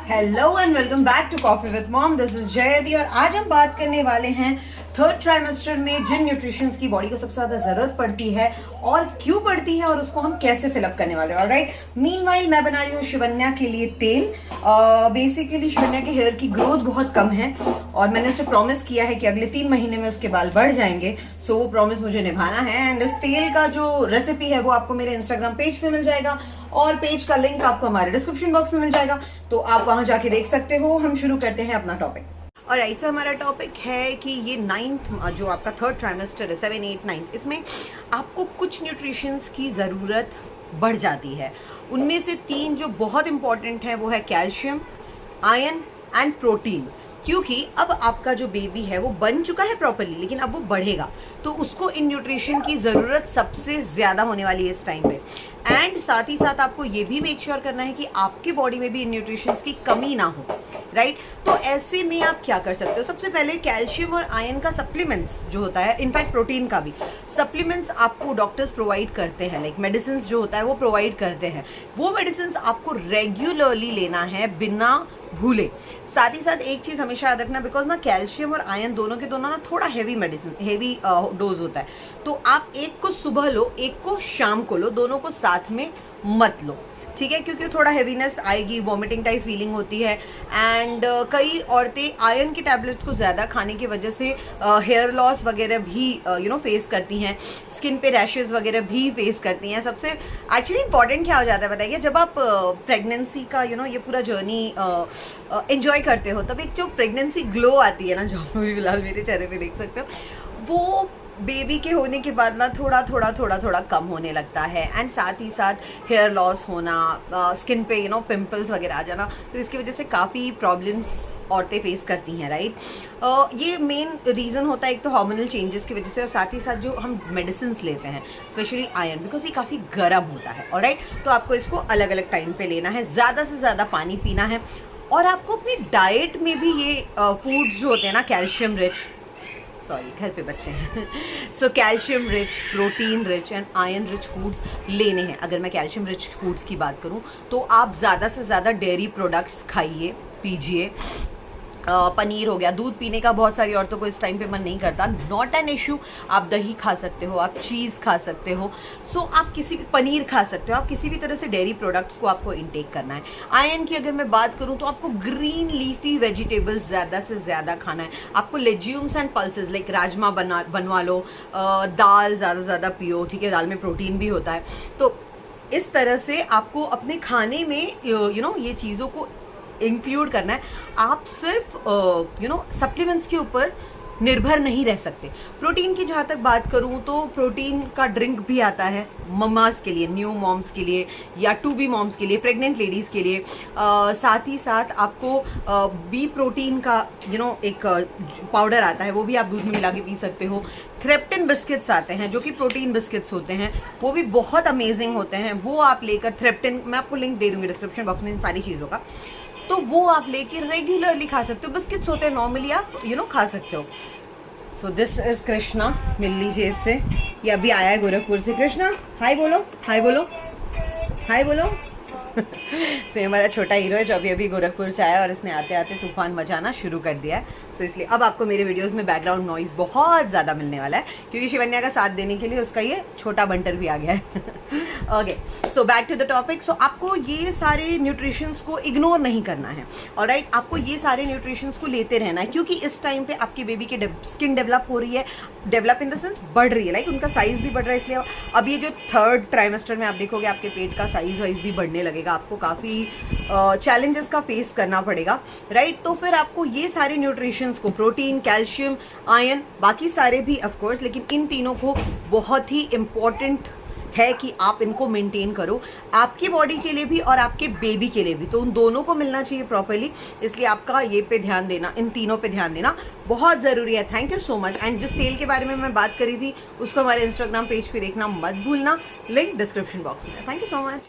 Hello and welcome back to Coffee with Mom. This is Jaydi और आज हम बात करने वाले हैं थर्ड ट्राइमेस्टर में जिन न्यूट्रिशंस की बॉडी को सबसे ज्यादा जरूरत पड़ती है और क्यों पड़ती है और उसको हम कैसे फिलअप करने वाले हैं। ऑलराइट, मीनवाइल मैं बना रही हूँ शिवन्या के लिए तेल। बेसिकली शिवन्या के हेयर की ग्रोथ बहुत कम है और मैंने उसे प्रॉमिस किया है कि अगले 3 महीने में उसके बाल बढ़ जाएंगे। सो वो प्रॉमिस मुझे निभाना है एंड इस तेल का जो रेसिपी है वो आपको मेरे इंस्टाग्राम पेज पे मिल जाएगा और पेज का लिंक आपको हमारे डिस्क्रिप्शन बॉक्स में मिल जाएगा, तो आप वहां जाके देख सकते हो। हम शुरू करते हैं अपना टॉपिक। और राइट, हमारा टॉपिक है कि ये 9th जो आपका थर्ड ट्राइमेस्टर है 7, 8, 9, इसमें आपको कुछ न्यूट्रिशंस की ज़रूरत बढ़ जाती है। उनमें से 3 जो बहुत इंपॉर्टेंट है वो है कैल्शियम, आयरन एंड प्रोटीन। क्योंकि अब आपका जो बेबी है वो बन चुका है प्रॉपरली, लेकिन अब वो बढ़ेगा तो उसको इन न्यूट्रिशन की ज़रूरत सबसे ज़्यादा होने वाली है इस टाइम पे। एंड साथ ही साथ आपको ये भी मेक श्योर करना है कि आपकी बॉडी में भी इन न्यूट्रिशंस की कमी ना हो। राइट, तो ऐसे में आप क्या कर सकते हो? सबसे पहले कैल्शियम और आयरन का सप्लीमेंट्स जो होता है, इनफैक्ट प्रोटीन का भी सप्लीमेंट्स आपको डॉक्टर्स प्रोवाइड करते हैं, लाइक मेडिसिन जो होता है वो प्रोवाइड करते हैं। वो मेडिसिन आपको रेगुलरली लेना है बिना भूले। साथ ही साथ एक चीज हमेशा याद रखना, बिकॉज ना कैल्शियम और आयरन दोनों के दोनों ना थोड़ा हैवी मेडिसिन, हैवी डोज होता है, तो आप एक को सुबह लो, एक को शाम को लो, दोनों को साथ में मत लो, ठीक है? क्योंकि थोड़ा हैवीनेस आएगी, वॉमिटिंग टाइप फीलिंग होती है। एंड कई औरतें आयरन के टैबलेट्स को ज़्यादा खाने की वजह से हेयर लॉस वगैरह भी फेस करती हैं, स्किन पे रैशेज वगैरह भी फेस करती हैं। सबसे एक्चुअली इंपॉर्टेंट क्या हो जाता है बताइए, जब आप प्रेगनेंसी का ये पूरा जर्नी एंजॉय करते हो, तब एक जो प्रेगनेंसी ग्लो आती है ना, जो भी फिलहाल मेरे चेहरे पे देख सकते हो, वो बेबी के होने के बाद ना थोड़ा कम होने लगता है। एंड साथ ही साथ हेयर लॉस होना, स्किन पे पिंपल्स वगैरह आ जाना, तो इसकी वजह से काफ़ी प्रॉब्लम्स औरतें फेस करती हैं। राइट, ये मेन रीज़न होता है एक तो हार्मोनल चेंजेस की वजह से, और साथ ही साथ जो हम मेडिसिन लेते हैं स्पेशली आयरन, बिकॉज ये काफ़ी गर्म होता है। ऑलराइट, तो आपको इसको अलग अलग टाइम पे लेना है, ज़्यादा से ज़्यादा पानी पीना है, और आपको अपनी डाइट में भी ये फूड्स जो होते हैं ना, कैल्शियम रिच, सॉरी घर पे बच्चे हैं so calcium rich, protein rich and iron rich foods लेने हैं। अगर मैं कैल्शियम रिच फूड्स की बात करूं तो आप ज़्यादा से ज़्यादा डेयरी प्रोडक्ट्स खाइए, पीजिए। पनीर हो गया, दूध पीने का बहुत सारी औरतों को इस टाइम पे मन नहीं करता, नॉट एन इशू। आप दही खा सकते हो, आप चीज़ खा सकते हो, सो आप पनीर खा सकते हो। आप किसी भी तरह से डेयरी प्रोडक्ट्स को आपको इनटेक करना है। आयरन की अगर मैं बात करूं तो आपको ग्रीन लीफी वेजिटेबल्स ज़्यादा से ज़्यादा खाना है। आपको लेज्यूम्स एंड पल्सेस लाइक राजमा बनवा लो, दाल ज़्यादा से ज़्यादा पियो, ठीक है? दाल में प्रोटीन भी होता है। तो इस तरह से आपको अपने खाने में ये चीज़ों को इंक्लूड करना है। आप सिर्फ सप्लीमेंट्स के ऊपर निर्भर नहीं रह सकते। प्रोटीन की जहाँ तक बात करूँ तो प्रोटीन का ड्रिंक भी आता है मम्मास के लिए, न्यू मॉम्स के लिए या टू बी मॉम्स के लिए, प्रेग्नेंट लेडीज़ के लिए। साथ ही साथ आपको बी प्रोटीन का एक पाउडर आता है, वो भी आप दूध में मिला के पी सकते हो। थ्रेप्टिन बिस्किट्स आते हैं जो कि प्रोटीन बिस्किट्स होते हैं, वो भी बहुत अमेजिंग होते हैं। वो आप लेकर, थ्रेप्टिन मैं आपको लिंक दे दूँगी डिस्क्रिप्शन बॉक्स में इन सारी चीज़ों का, तो वो आप लेके रेगुलरली खा सकते हो। बिस्किट्स होते हैं नॉर्मली, आप खा सकते हो। सो दिस इज कृष्णा, मिल लीजिए इससे, ये अभी आया है गोरखपुर से। कृष्णा हाय बोलो, हाय बोलो, हाय बोलो से हमारा छोटा हीरो है जो अभी अभी गोरखपुर से आया और इसने आते आते तूफान मचाना शुरू कर दिया है। सो इसलिए अब आपको मेरे वीडियोस में बैकग्राउंड नॉइज बहुत ज़्यादा मिलने वाला है, क्योंकि शिवन्या का साथ देने के लिए उसका ये छोटा बंटर भी आ गया है okay, so back to the topic. So आपको ये सारे न्यूट्रिशंस को इग्नोर नहीं करना है। ऑलराइट, आपको ये सारे न्यूट्रिशंस को लेते रहना है, क्योंकि इस टाइम पे आपके बेबी के स्किन डेवलप हो रही है, डेवलप इन द सेंस बढ़ रही है, लाइक उनका साइज भी बढ़ रहा है। इसलिए अब ये जो थर्ड ट्राइमेस्टर में आप देखोगे आपके पेट का साइज वाइज भी बढ़ने लगेगा, आपको काफ़ी चैलेंजेस का फेस करना पड़ेगा। राइट, तो फिर आपको ये सारे न्यूट्रिशंस को, प्रोटीन, कैल्शियम, आयरन, बाकी सारे भी ऑफ कोर्स, लेकिन इन तीनों को बहुत ही इम्पोर्टेंट है कि आप इनको मेंटेन करो, आपकी बॉडी के लिए भी और आपके बेबी के लिए भी। तो उन दोनों को मिलना चाहिए प्रॉपर्ली, इसलिए आपका ये पे ध्यान देना, इन तीनों पे ध्यान देना बहुत ज़रूरी है। Thank you so much. And जिस तेल के बारे में मैं बात करी थी उसको हमारे इंस्टाग्राम पेज पे देखना मत भूलना, लिंक डिस्क्रिप्शन बॉक्स में। Thank you so much.